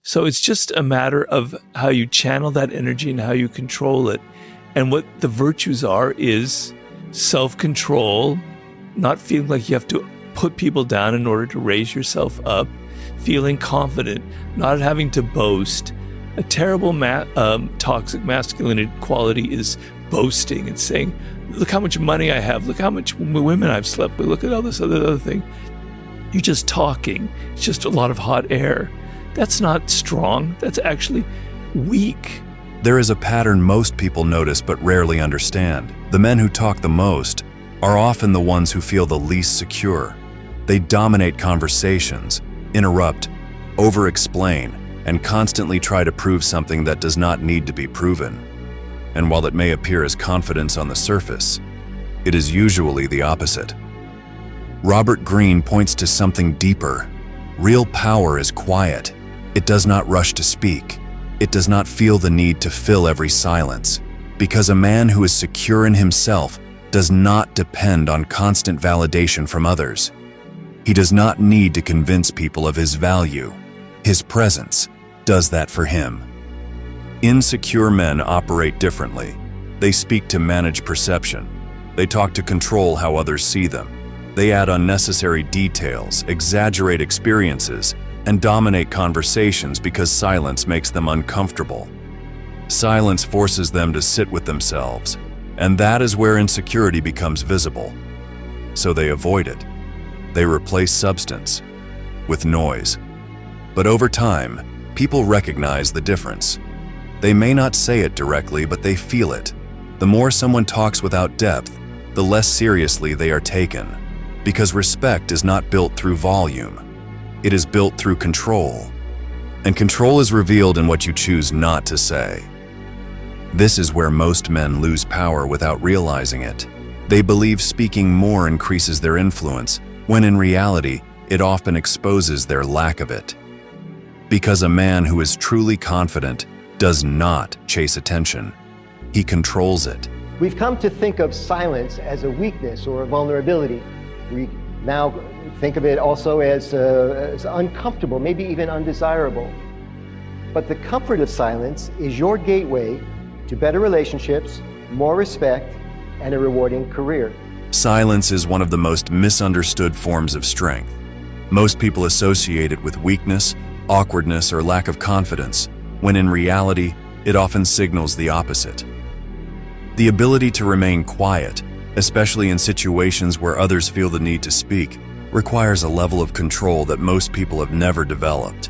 So it's just a matter of how you channel that energy and how you control it. And what the virtues are is self-control, not feeling like you have to put people down in order to raise yourself up, feeling confident, not having to boast. A terrible toxic masculinity quality is boasting and saying, look how much money I have, look how much women I've slept with, look at all this other thing. You're just talking. It's just a lot of hot air. That's not strong. That's actually weak. There is a pattern most people notice but rarely understand. The men who talk the most are often the ones who feel the least secure. They dominate conversations, interrupt, over-explain, and constantly try to prove something that does not need to be proven. And while it may appear as confidence on the surface, it is usually the opposite. Robert Greene points to something deeper. Real power is quiet. It does not rush to speak. It does not feel the need to fill every silence, because a man who is secure in himself does not depend on constant validation from others. He does not need to convince people of his value. His presence does that for him. Insecure men operate differently. They speak to manage perception. They talk to control how others see them. They add unnecessary details, exaggerate experiences, and dominate conversations because silence makes them uncomfortable. Silence forces them to sit with themselves, and that is where insecurity becomes visible. So they avoid it. They replace substance with noise. But over time, people recognize the difference. They may not say it directly, but they feel it. The more someone talks without depth, the less seriously they are taken, because respect is not built through volume. It is built through control, and control is revealed in what you choose not to say. This is where most men lose power without realizing it. They believe speaking more increases their influence, when in reality, it often exposes their lack of it. Because a man who is truly confident does not chase attention. He controls it. We've come to think of silence as a weakness or a vulnerability. We now think of it also as uncomfortable, maybe even undesirable. But the comfort of silence is your gateway to better relationships, more respect, and a rewarding career. Silence is one of the most misunderstood forms of strength. Most people associate it with weakness, awkwardness, or lack of confidence, when in reality, it often signals the opposite. The ability to remain quiet, especially in situations where others feel the need to speak, requires a level of control that most people have never developed.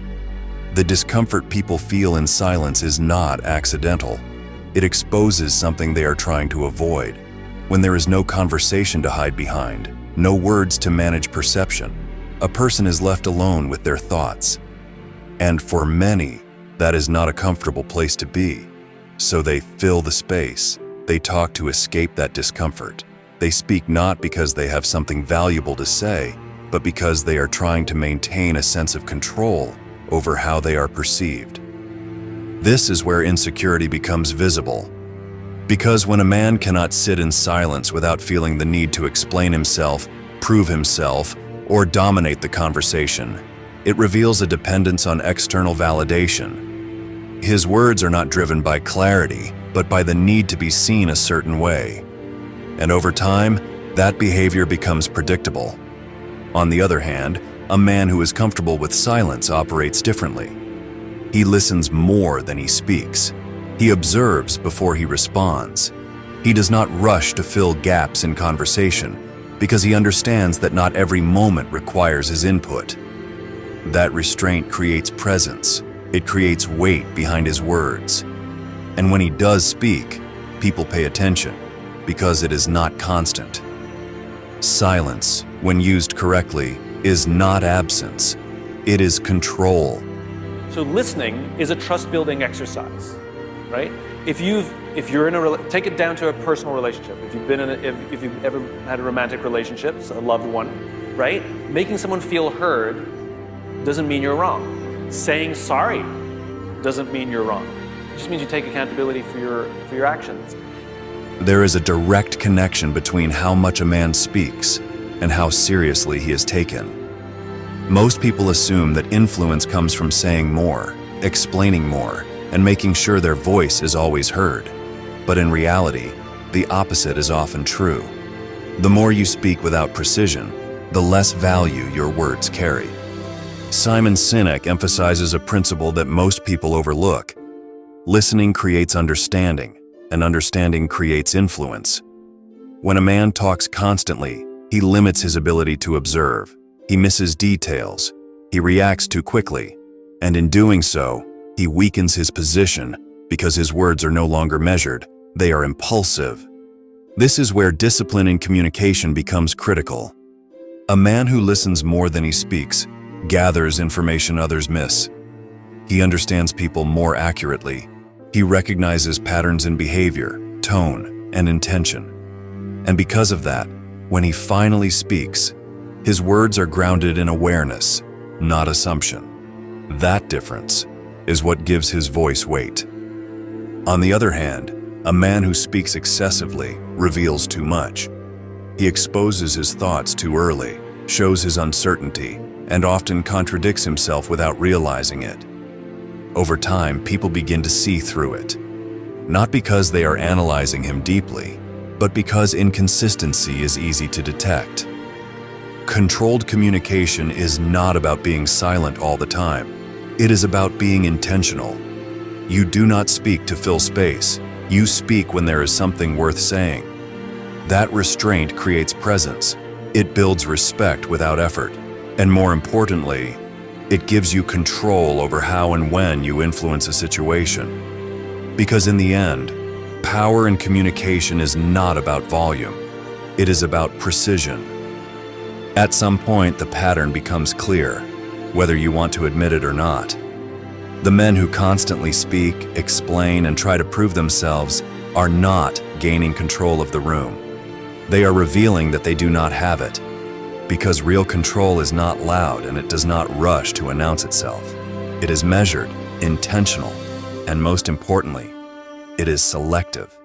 The discomfort people feel in silence is not accidental. It exposes something they are trying to avoid. When there is no conversation to hide behind, no words to manage perception, a person is left alone with their thoughts. And for many, that is not a comfortable place to be. So they fill the space. They talk to escape that discomfort. They speak not because they have something valuable to say, but because they are trying to maintain a sense of control over how they are perceived. This is where insecurity becomes visible. Because when a man cannot sit in silence without feeling the need to explain himself, prove himself, or dominate the conversation, it reveals a dependence on external validation. His words are not driven by clarity, but by the need to be seen a certain way. And over time, that behavior becomes predictable. On the other hand, a man who is comfortable with silence operates differently. He listens more than he speaks. He observes before he responds. He does not rush to fill gaps in conversation because he understands that not every moment requires his input. That restraint creates presence. It creates weight behind his words. And when he does speak, people pay attention because it is not constant. Silence, when used correctly, is not absence. It is control. So listening is a trust-building exercise, right? If you're in take it down to a personal relationship. If you've ever had a romantic relationship, a loved one, right? Making someone feel heard doesn't mean you're wrong. Saying sorry doesn't mean you're wrong. It just means you take accountability for your actions. There is a direct connection between how much a man speaks and how seriously he is taken. Most people assume that influence comes from saying more, explaining more, and making sure their voice is always heard. But in reality, the opposite is often true. The more you speak without precision, the less value your words carry. Simon Sinek emphasizes a principle that most people overlook. Listening creates understanding, and understanding creates influence. When a man talks constantly, he limits his ability to observe. He misses details. He reacts too quickly. And in doing so, he weakens his position because his words are no longer measured. They are impulsive. This is where discipline in communication becomes critical. A man who listens more than he speaks gathers information others miss. He understands people more accurately. He recognizes patterns in behavior, tone, and intention. And because of that, when he finally speaks, his words are grounded in awareness, not assumption. That difference is what gives his voice weight. On the other hand, a man who speaks excessively reveals too much. He exposes his thoughts too early, shows his uncertainty, and often contradicts himself without realizing it. Over time, people begin to see through it. Not because they are analyzing him deeply, but because inconsistency is easy to detect. Controlled communication is not about being silent all the time. It is about being intentional. You do not speak to fill space. You speak when there is something worth saying. That restraint creates presence. It builds respect without effort. And more importantly, it gives you control over how and when you influence a situation. Because in the end, power in communication is not about volume. It is about precision. At some point, the pattern becomes clear, whether you want to admit it or not. The men who constantly speak, explain, and try to prove themselves are not gaining control of the room. They are revealing that they do not have it. Because real control is not loud and it does not rush to announce itself. It is measured, intentional, and most importantly, it is selective.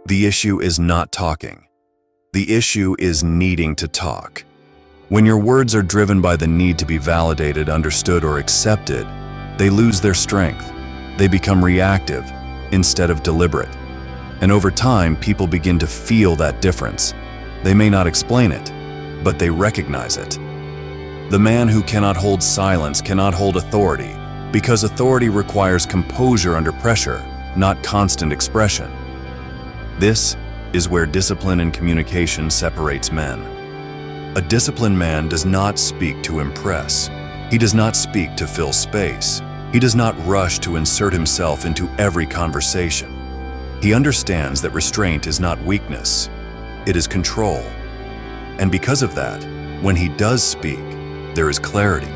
The issue is not talking. The issue is needing to talk. When your words are driven by the need to be validated, understood, or accepted, they lose their strength. They become reactive instead of deliberate. And over time, people begin to feel that difference. They may not explain it, but they recognize it. The man who cannot hold silence cannot hold authority, because authority requires composure under pressure, not constant expression. This is where discipline in communication separates men. A disciplined man does not speak to impress. He does not speak to fill space. He does not rush to insert himself into every conversation. He understands that restraint is not weakness, it is control. And because of that, when he does speak, there is clarity,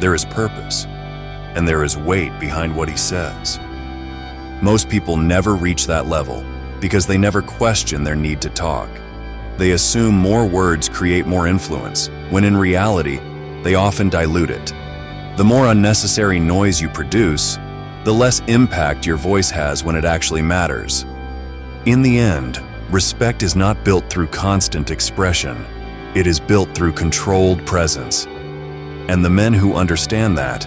there is purpose, and there is weight behind what he says. Most people never reach that level because they never question their need to talk. They assume more words create more influence, when in reality, they often dilute it. The more unnecessary noise you produce, the less impact your voice has when it actually matters. In the end, respect is not built through constant expression. It is built through controlled presence. And the men who understand that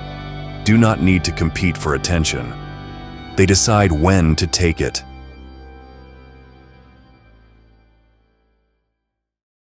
do not need to compete for attention. They decide when to take it.